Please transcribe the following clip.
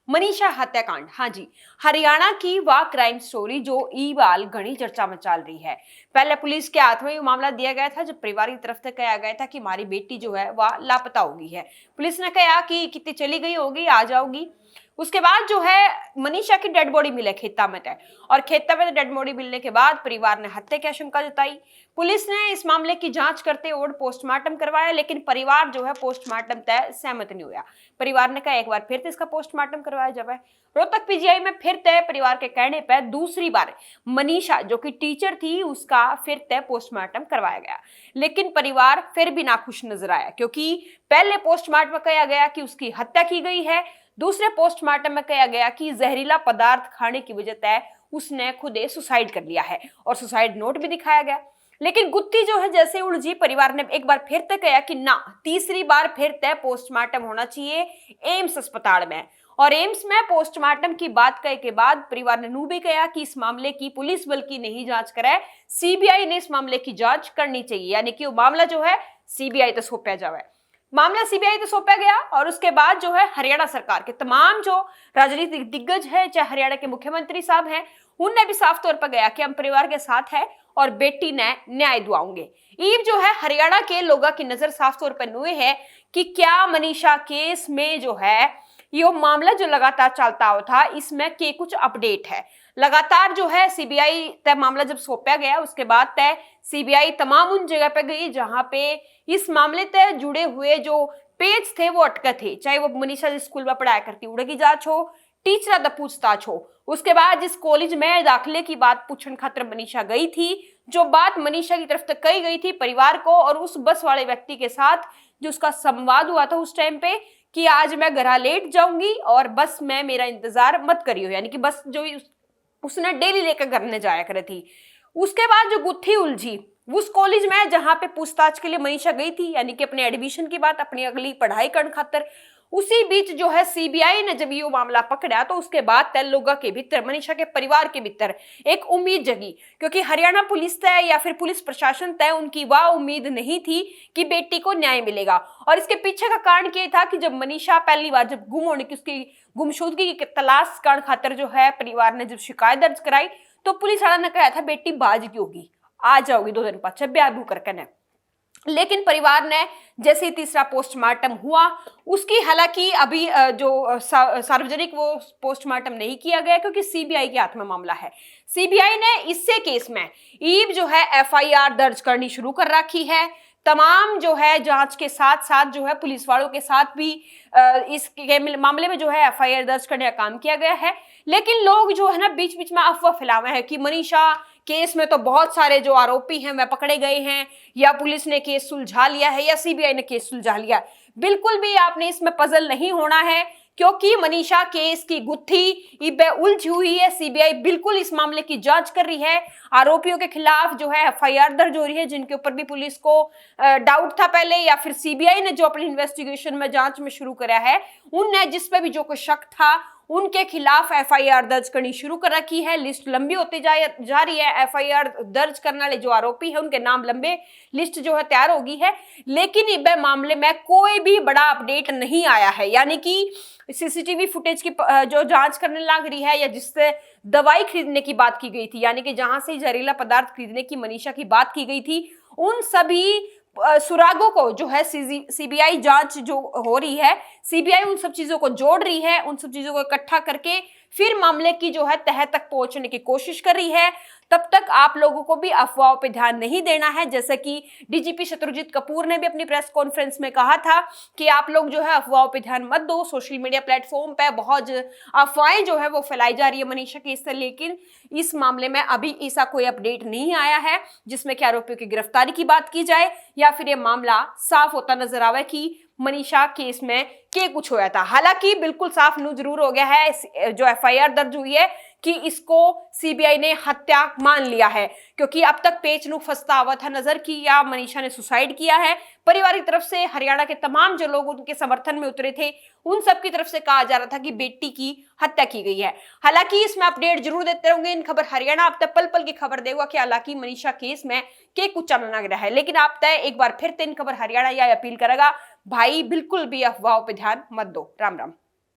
मनीषा हत्याकांड, हाँ जी, हरियाणा की वह क्राइम स्टोरी जो ई-बाल घनी चर्चा में चल रही है। पहले पुलिस के हाथ में ये मामला दिया गया था, जब परिवार की तरफ से कहा गया था कि हमारी बेटी जो है वह लापता हो गई है। पुलिस ने कहा कि कितनी चली गई होगी, आ जाओगी। उसके बाद जो है मनीषा की डेड बॉडी मिले खेता में तय, और खेता में डेड बॉडी मिलने के बाद परिवार ने हत्या की आशंका जताई। पुलिस ने इस मामले की जांच करते और पोस्टमार्टम करवाया, लेकिन परिवार जो है पोस्टमार्टम तय सहमत नहीं हुआ। परिवार ने कहा एक बार फिर से इसका पोस्टमार्टम करवाया जाए। रोहतक पीजीआई में फिर तय परिवार के कहने पर दूसरी बार मनीषा जो कि टीचर थी उसका फिर तय पोस्टमार्टम करवाया गया, लेकिन परिवार फिर भी नाखुश नजर आया, क्योंकि पहले पोस्टमार्टम में कहा गया कि उसकी हत्या की गई है, दूसरे पोस्टमार्टम में कहा गया कि जहरीला पदार्थ खाने की वजह से उसने खुद सुसाइड कर लिया है, और सुसाइड नोट भी दिखाया गया। लेकिन गुत्थी जो है जैसे उलझी, परिवार ने एक बार फिर तय कहा कि ना, तीसरी बार फिर तय पोस्टमार्टम होना चाहिए एम्स अस्पताल में। और एम्स में पोस्टमार्टम की बात कहे के बाद परिवार ने नू भी कहा कि इस मामले की पुलिस बल की नहीं जांच करे, सीबीआई ने इस मामले की जांच करनी चाहिए, यानी कि वो मामला जो है सीबीआई तक सौंपा जाए। मामला सीबीआई को सौंपा गया, और उसके बाद जो है हरियाणा सरकार के तमाम जो राजनीतिक दिग्गज है, चाहे हरियाणा के मुख्यमंत्री साहब हैं, उनने भी साफ तौर पर गया कि हम परिवार के साथ हैं और बेटी ने न्याय दिलाएंगे। ईब जो है हरियाणा के लोगों की नजर साफ तौर पर नुए है कि क्या मनीषा केस में जो है ये मामला जो लगातार चलता हुआ था, इसमें के कुछ अपडेट है। लगातार जो है सीबीआई तय मामला जब सौंपा गया उसके बाद तय सीबीआई तमाम उन जगह पे गई जहां पे इस मामले से जुड़े हुए जो पेज थे वो अटके थे, चाहे वो मनीषा जिस स्कूल में पढ़ाया करती उड़े की जांच हो, टीचर द पूछताछ हो, उसके बाद जिस कॉलेज में दाखिले की बात पूछने खातिर मनीषा गई थी, जो बात मनीषा की तरफ से कही गई थी परिवार को और उस बस वाले व्यक्ति के साथ जो उसका संवाद हुआ था उस टाइम पे कि आज मैं घर लेट जाऊंगी और बस में मेरा इंतजार मत करियो, यानी कि बस जो उसने डेली लेकर घर में जाया करे थी। उसके बाद जो गुत्थी उलझी उस कॉलेज में जहां पे पूछताछ के लिए मनीषा गई थी, यानी कि अपने एडमिशन की बात, अपनी अगली पढ़ाई करने खातर, उसी बीच जो है सीबीआई ने जब ये मामला पकड़ा तो उसके बाद तय लोगों के भीतर, मनीषा के परिवार के भीतर एक उम्मीद जगी, क्योंकि हरियाणा पुलिस तय या फिर पुलिस प्रशासन तय उनकी वह उम्मीद नहीं थी कि बेटी को न्याय मिलेगा। और इसके पीछे का कारण ये था कि जब मनीषा पहली बार जब गुम होने की, उसकी गुमशुदगी की तलाश करने खातर जो है परिवार ने जब शिकायत दर्ज कराई तो पुलिस वाला ने कहा था बेटी बाज की होगी, आ जाओगी 2 दिन बाद ब्याह करके ने। लेकिन परिवार ने जैसे ही तीसरा पोस्टमार्टम हुआ उसकी, हालांकि अभी जो सार्वजनिक वो पोस्टमार्टम नहीं किया गया क्योंकि सीबीआई के हाथ में मामला है। सीबीआई ने इससे केस में ईब जो है एफआईआर दर्ज करनी शुरू कर रखी है। तमाम जो है जांच के साथ साथ जो है पुलिस वालों के साथ भी इस मामले में जो है एफआईआर दर्ज करने का काम किया गया है। लेकिन लोग जो है ना बीच बीच में अफवाह फैलावे हैं कि मनीषा केस में तो बहुत सारे जो आरोपी हैं वह पकड़े गए हैं, या पुलिस ने केस सुलझा लिया है, या सीबीआई ने केस सुलझा लिया। बिल्कुल भी आपने इसमें पजल नहीं होना है, क्योंकि मनीषा केस की गुत्थी इबे उलझी हुई है। सीबीआई बिल्कुल इस मामले की जांच कर रही है। आरोपियों के खिलाफ जो है एफआईआर दर्ज हो रही है, जिनके ऊपर भी पुलिस को डाउट था पहले, या फिर सीबीआई ने जो अपनी इन्वेस्टिगेशन में जांच में शुरू करा है, उनने जिस पे भी जो कोई शक था उनके खिलाफ एफआईआर दर्ज करनी शुरू कर रखी है। लिस्ट लंबी होती जा रही है। एफआईआर दर्ज करने वाले जो आरोपी है उनके नाम लंबे लिस्ट जो है तैयार होगी है। लेकिन इस मामले में कोई भी बड़ा अपडेट नहीं आया है, यानी कि सीसीटीवी फुटेज की जो जांच करने लग रही है, या जिससे दवाई खरीदने की बात की गई थी, यानी कि जहां से जहरीला पदार्थ खरीदने की मनीषा की बात की गई थी, उन सभी सुरागों को जो है सीबीआई जांच जो हो रही है, सीबीआई उन सब चीजों को जोड़ रही है, उन सब चीजों को इकट्ठा करके फिर मामले की जो है तह तक पहुंचने की कोशिश कर रही है। तब तक आप लोगों को भी अफवाहों पे ध्यान नहीं देना है। जैसे कि डीजीपी शत्रुजीत कपूर ने भी अपनी प्रेस कॉन्फ्रेंस में कहा था कि आप लोग जो है अफवाहों पे ध्यान मत दो। सोशल मीडिया प्लेटफॉर्म पे बहुत अफवाहें जो है वो फैलाई जा रही है मनीषा केस से, लेकिन इस मामले में अभी ऐसा कोई अपडेट नहीं आया है जिसमें कि आरोपियों की गिरफ्तारी की बात की जाए या फिर ये मामला साफ होता नजर आवे कि मनीषा केस में के कुछ होया था। हालांकि बिल्कुल साफ न्यूज जरूर हो गया है जो एफआईआर दर्ज हुई है कि इसको सीबीआई ने हत्या मान लिया है, क्योंकि अब तक पेच नु फंसता हुआ था नजर की या मनीषा ने सुसाइड किया है। परिवार की तरफ से हरियाणा के तमाम जो लोग उनके समर्थन में उतरे थे उन सब की तरफ से कहा जा रहा था कि बेटी की हत्या की गई है। हालांकि इसमें अपडेट जरूर देते रहेंगे। इन खबर हरियाणा अब तक पल पल की खबर देगा कि हालांकि मनीषा केस में के कुछ चलना रहा है, लेकिन आप तय एक बार फिर इन खबर हरियाणा यह अपील करेगा, भाई बिल्कुल भी अफवाहों पर ध्यान मत दो। राम राम।